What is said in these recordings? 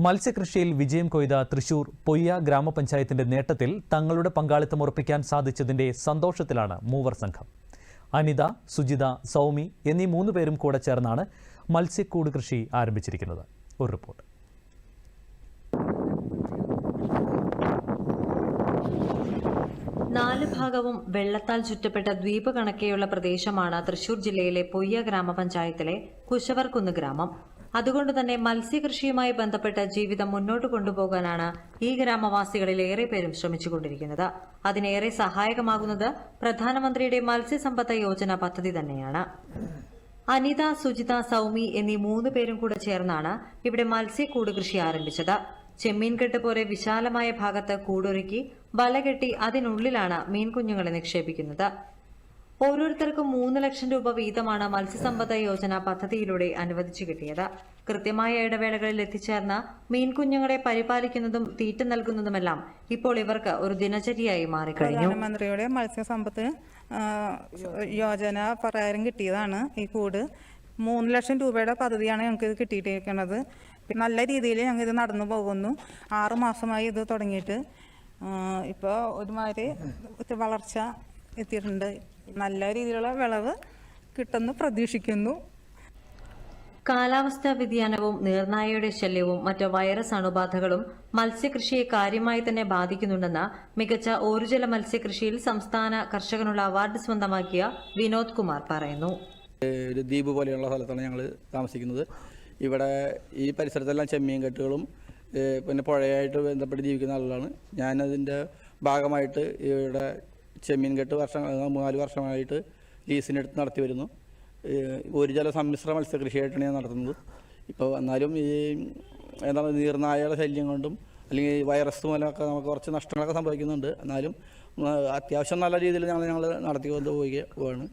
മത്സ്യകൃഷിയിൽ വിജയം കൊയ്ത തൃശൂർ പൊയ്യ ഗ്രാമപഞ്ചായത്തിന്റെ നേട്ടത്തിൽ തങ്ങളുടെ പങ്കാളിത്തം ഉറപ്പിക്കാൻ സാധിച്ചതിന്റെ സന്തോഷത്തിലാണ് മൂവർ സംഘം. അനിത, സുജിത, സൗമി എന്നീ 3 പേരും കൂടെ ചേർന്നാണ് മത്സ്യക്കൂട് കൃഷി ആരംഭിച്ചിരിക്കുന്നത്. ഒരു റിപ്പോർട്ട്. നാല് ഭാഗവും വെള്ളത്താൽ ചുറ്റപ്പെട്ട ദ്വീപ് കണക്കെയുള്ള പ്രദേശമാണ് തൃശൂർ ജില്ലയിലെ പൊയ്യ ഗ്രാമപഞ്ചായത്തിലെ കുശവർകുന്ന് ഗ്രാമം. അതുകൊണ്ട് തന്നെ മത്സ്യകൃഷിയുമായി ബന്ധപ്പെട്ട ജീവിതം മുന്നോട്ട് കൊണ്ടുപോകാനാണ് ഈ ഗ്രാമവാസികളിൽ ഏറെ പേരും ശ്രമിച്ചുകൊണ്ടിരിക്കുന്നത്. അതിനേറെ സഹായകമാകുന്നത് പ്രധാനമന്ത്രിയുടെ മത്സ്യസമ്പദ യോജന പദ്ധതി തന്നെയാണ്. അനിത, സുജിത, സൗമി എന്നീ 3 പേരും കൂടെ ചേർന്നാണ് ഇവിടെ മത്സ്യക്കൂട് കൃഷി ആരംഭിച്ചത്. ചെമ്മീൻകെട്ട് പോലെ വിശാലമായ ഭാഗത്ത് കൂടൊരുക്കി വലകെട്ടി അതിനുള്ളിലാണ് മീൻകുഞ്ഞുങ്ങളെ നിക്ഷേപിക്കുന്നത്. ഓരോരുത്തർക്കും 3 ലക്ഷം രൂപ വീതമാണ് മത്സ്യസമ്പദ യോജന പദ്ധതിയിലൂടെ അനുവദിച്ചു കിട്ടിയത്. കൃത്യമായ ഇടവേളകളിൽ എത്തിച്ചേർന്ന മീൻകുഞ്ഞുങ്ങളെ പരിപാലിക്കുന്നതും തീറ്റ നൽകുന്നതുമെല്ലാം ഇപ്പോൾ ഇവർക്ക് ഒരു ദിനചര്യയായി മാറിക്കഴിഞ്ഞു. പ്രധാനമന്ത്രിയുടെ മത്സ്യസമ്പത്ത് യോജന പ്രകാരം കിട്ടിയതാണ് ഈ കൂട്. 3 ലക്ഷം രൂപയുടെ പദ്ധതിയാണ് ഞങ്ങൾക്ക് ഇത് കിട്ടിയിരിക്കുന്നത്. നല്ല രീതിയിൽ ഞങ്ങൾ ഇത് നടന്നു പോകുന്നു. 6 മാസമായി ഇത് തുടങ്ങിയിട്ട്. ഇപ്പോൾ ഒരുമാതിരി വളർച്ച എത്തിയിട്ടുണ്ട്. നല്ല രീതിയിലുള്ള വിളവ് കിട്ടുന്നു പ്രതീക്ഷിക്കുന്നു. കാലാവസ്ഥാ വ്യതിയാനവും നീർനായയുടെ ശല്യവും മറ്റ് വൈറസ് അണുബാധകളും മത്സ്യകൃഷിയെ കാര്യമായി തന്നെ ബാധിക്കുന്നുണ്ടെന്ന് മികച്ച ഓരുജല മത്സ്യകൃഷിയിൽ സംസ്ഥാന കർഷകനുള്ള അവാർഡ് സ്വന്തമാക്കിയ വിനോദ് കുമാർ പറയുന്നു. ഒരു ദ്വീപ് പോലെയുള്ള സ്ഥലത്താണ് ഞങ്ങൾ താമസിക്കുന്നത്. ഇവിടെ ഈ പരിസരത്തെല്ലാം ചെമ്മീൻ കെട്ടുകളും പിന്നെ പുഴയായിട്ട് ബന്ധപ്പെട്ട് ജീവിക്കുന്ന ആളുകളാണ്. ഞാനതിൻ്റെ ഭാഗമായിട്ട് ഇവിടെ ചെമ്മീൻ കെട്ട് 4 വർഷമായിട്ട് ലീസിനെടുത്ത് നടത്തി വരുന്നു. ഒരു ജല സമ്മിശ്ര മത്സ്യകൃഷിയായിട്ടാണ് ഞാൻ നടത്തുന്നത്. ഇപ്പോൾ എന്നാലും ഈ നീർനായയുടെ ശല്യം കൊണ്ടും അല്ലെങ്കിൽ വൈറസ് മൂലമൊക്കെ നമുക്ക് കുറച്ച് നഷ്ടങ്ങളൊക്കെ സംഭവിക്കുന്നുണ്ട്. എന്നാലും അത്യാവശ്യം നല്ല രീതിയിൽ ഞങ്ങൾ നടത്തിക്കൊണ്ട് പോവുകയാണ്.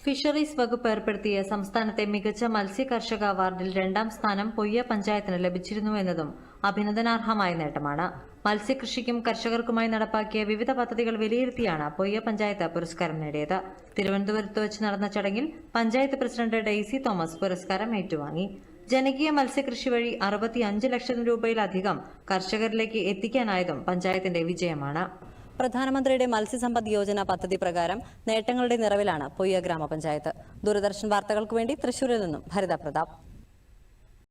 ഫിഷറീസ് വകുപ്പ് ഏർപ്പെടുത്തിയ സംസ്ഥാനത്തെ മികച്ച മത്സ്യ കർഷക അവാർഡിൽ 2ാം സ്ഥാനം പൊയ്യ പഞ്ചായത്തിന് ലഭിച്ചിരുന്നു എന്നതും അഭിനന്ദനാർഹമായ നേട്ടമാണ്. മത്സ്യകൃഷിക്കും കർഷകർക്കുമായി നടപ്പാക്കിയ വിവിധ പദ്ധതികൾ വിലയിരുത്തിയാണ് പൊയ്യ പഞ്ചായത്ത് പുരസ്കാരം നേടിയത്. തിരുവനന്തപുരത്ത് വെച്ച് നടന്ന ചടങ്ങിൽ പഞ്ചായത്ത് പ്രസിഡന്റ് ഡെയ്സി തോമസ് പുരസ്കാരം ഏറ്റുവാങ്ങി. ജനകീയ മത്സ്യകൃഷി വഴി 65 ലക്ഷം രൂപയിലധികം കർഷകരിലേക്ക് എത്തിക്കാനായതും പഞ്ചായത്തിന്റെ വിജയമാണ്. പ്രധാനമന്ത്രിയുടെ മത്സ്യസമ്പദ് യോജന പദ്ധതി പ്രകാരം നേട്ടങ്ങളുടെ നിറവിലാണ് പൊയ്യ ഗ്രാമപഞ്ചായത്ത്. ദൂരദർശൻ വാർത്തകൾക്ക് വേണ്ടി തൃശൂരിൽ നിന്നും ഭരിത പ്രതാപ്.